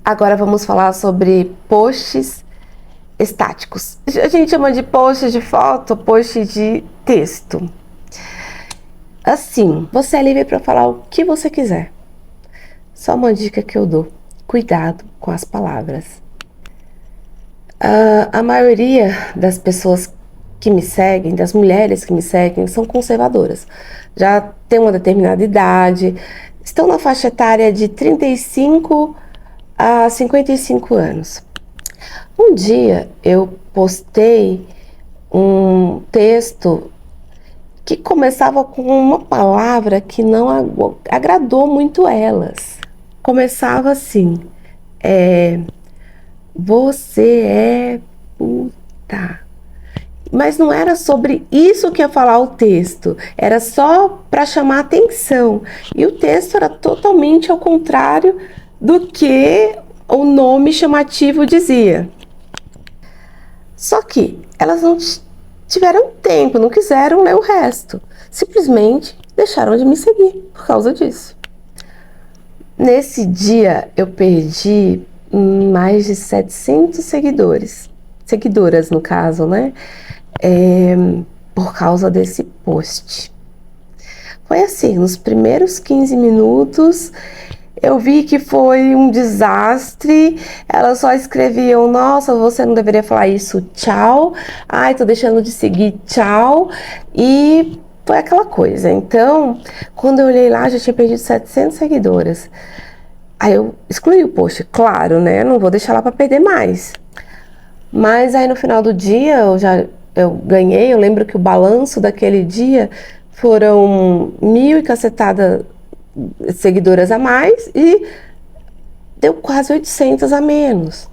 Agora vamos falar sobre posts estáticos. A gente chama de post de foto, post de texto. Assim, você é livre para falar o que você quiser. Só uma dica que eu dou: cuidado com as palavras. A maioria das pessoas que me seguem, das mulheres que me seguem, são conservadoras. Já têm uma determinada idade, estão na faixa etária de 35 a 55 anos. Um dia eu postei um texto que começava com uma palavra que não agradou muito elas. Começava assim: você é puta. Mas não era sobre isso que ia falar o texto, era só para chamar atenção. E o texto era totalmente ao contrário do que o nome chamativo dizia. Só que elas não tiveram tempo, não quiseram ler o resto. Simplesmente deixaram de me seguir por causa disso. Nesse dia eu perdi mais de 700 seguidores. Seguidoras, no caso, né? Por causa desse post. Foi assim, nos primeiros 15 minutos eu vi que foi um desastre. Elas só escreviam: nossa, você não deveria falar isso, tchau. Ai, tô deixando de seguir, tchau. E foi aquela coisa. Então, quando eu olhei lá, já tinha perdido 700 seguidoras. Aí eu excluí o post, claro, né? Não vou deixar lá para perder mais. Mas aí no final do dia eu ganhei. Eu lembro que o balanço daquele dia foram 1.000 e cacetada seguidoras a mais e deu quase 800 a menos.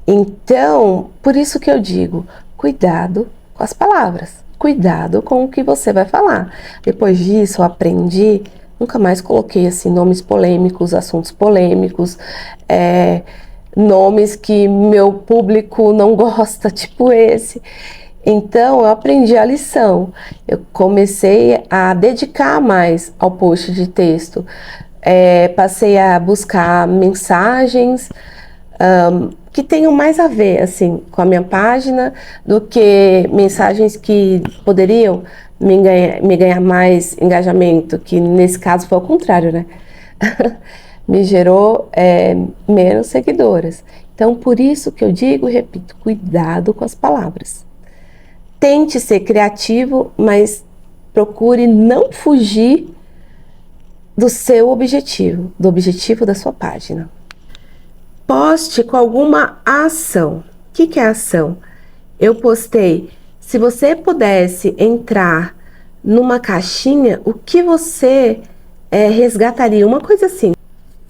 Então, por isso que eu digo: cuidado com as palavras, cuidado com o que você vai falar. Depois disso eu aprendi, nunca mais coloquei assim nomes polêmicos, assuntos polêmicos, nomes que meu público não gosta, tipo esse. Então eu aprendi a lição. Eu comecei a dedicar mais ao post de texto. Passei a buscar mensagens que tenham mais a ver assim com a minha página do que mensagens que poderiam me ganhar mais engajamento, que nesse caso foi ao contrário, né? Me gerou menos seguidoras. Então, por isso que eu digo e repito: cuidado com as palavras. Tente ser criativo, mas procure não fugir do seu objetivo, do objetivo da sua página. Poste com alguma ação. O que é ação? Eu postei: se você pudesse entrar numa caixinha, o que você resgataria? Uma coisa assim.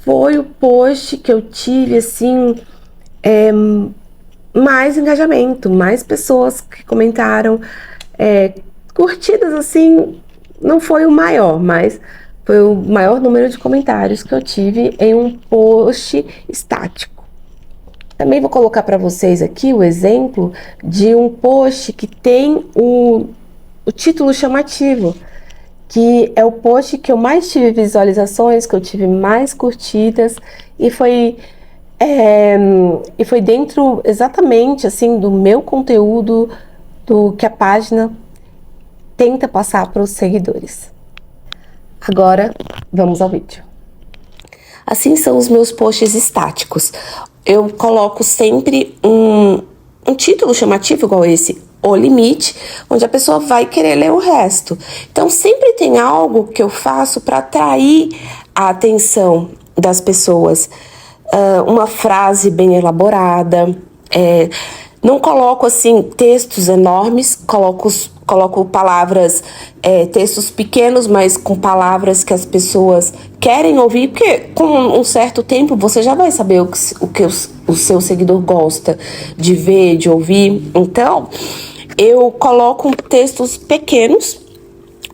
Foi o post que eu tive assim mais engajamento, mais pessoas que comentaram, curtidas assim, não foi o maior, mas foi o maior número de comentários que eu tive em um post estático. Também vou colocar para vocês aqui o exemplo de um post que tem o título chamativo, que é o post que eu mais tive visualizações, que eu tive mais curtidas, e foi dentro exatamente assim do meu conteúdo, do que a página tenta passar para os seguidores. Agora vamos ao vídeo. Assim são os meus posts estáticos. Eu coloco sempre um título chamativo igual esse: O Limite, onde a pessoa vai querer ler o resto. Então sempre tem algo que eu faço para atrair a atenção das pessoas. Uma frase bem elaborada. Não coloco assim textos enormes, coloco palavras, textos pequenos, mas com palavras que as pessoas querem ouvir, porque com um certo tempo você já vai saber o que o seu seguidor gosta de ver, de ouvir. Então, eu coloco textos pequenos,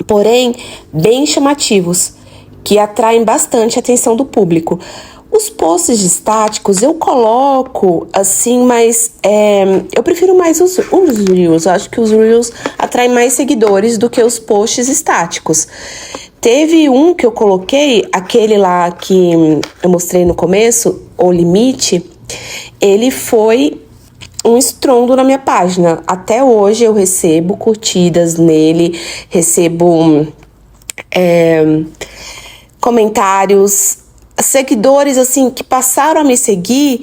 porém bem chamativos, que atraem bastante a atenção do público. Os posts estáticos eu coloco assim, mas eu prefiro mais os Reels. Eu acho que os Reels atraem mais seguidores do que os posts estáticos. Teve um que eu coloquei, aquele lá que eu mostrei no começo, o limite, ele foi um estrondo na minha página. Até hoje eu recebo curtidas nele, recebo comentários, seguidores assim que passaram a me seguir.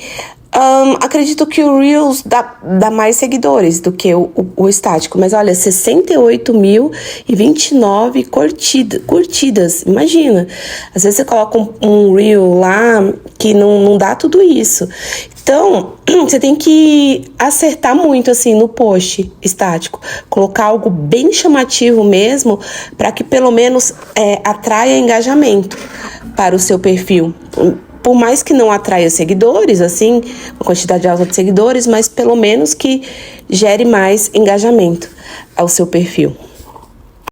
Acredito que o Reels dá mais seguidores do que o estático, mas olha, 68.029 curtidas, imagina. Às vezes você coloca um Reel lá que não dá tudo isso. Então, você tem que acertar muito assim no post estático, colocar algo bem chamativo mesmo, para que pelo menos atraia engajamento para o seu perfil. Por mais que não atraia seguidores, assim, uma quantidade alta de seguidores, mas pelo menos que gere mais engajamento ao seu perfil.